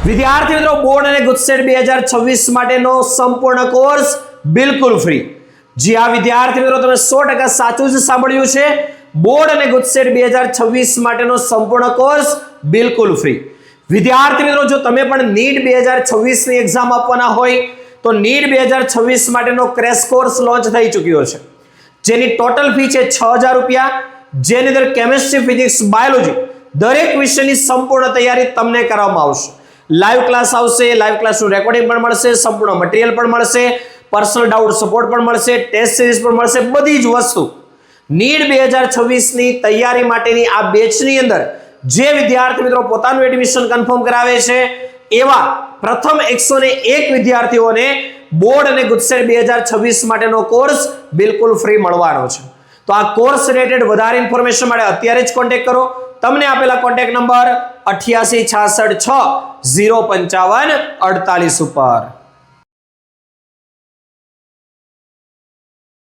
વિદ્યાર્થી મિત્રો, બોર્ડ અને ગુજસેટ 2026 માટેનો સંપૂર્ણ કોર્સ બિલકુલ ફ્રી. જી આ વિદ્યાર્થી મિત્રો, તમે 100% સાચું જ સાંભળ્યું છે. બોર્ડ અને ગુજસેટ 2026 માટેનો સંપૂર્ણ કોર્સ બિલકુલ ફ્રી. વિદ્યાર્થી મિત્રો, જો તમે પણ નીટ 2026 ની એક્ઝામ આપવાના હોય તો નીટ 2026 માટેનો ક્રેશ કોર્સ લોન્ચ થઈ ચૂક્યો છે, જેની ટોટલ ફી છે 6000 રૂપિયા, જેની અંદર કેમિસ્ટ્રી, ફિઝિક્સ, બાયોલોજી દરેક વિષયની સંપૂર્ણ તૈયારી તમને કરવામાં આવશે. લાઈવ ક્લાસ આવશે, લાઈવ ક્લાસનું રેકોર્ડિંગ પણ મળશે, સંપૂર્ણ મટીરિયલ પણ મળશે, પર્સનલ ડાઉટ સપોર્ટ પણ મળશે, ટેસ્ટ સિરીઝ પણ મળશે. બધી જ વસ્તુ નીટ 2026 ની તૈયારી માટેની આ બેચની અંદર જે વિદ્યાર્થી મિત્રો પોતાનું એડમિશન કન્ફર્મ કરાવે છે એવા પ્રથમ 101 વિદ્યાર્થીઓને બોર્ડ અને ગુજસેટ 2026 માટેનો કોર્સ બિલકુલ ફ્રી મળવાનો છે. તો આ કોર્સ રિલેટેડ વધારે ઇન્ફોર્મેશન માટે અત્યારે જ કોન્ટેક્ટ કરો. તમને આપેલા કોન્ટેક્ટ નંબર 8866605548 ઉપર.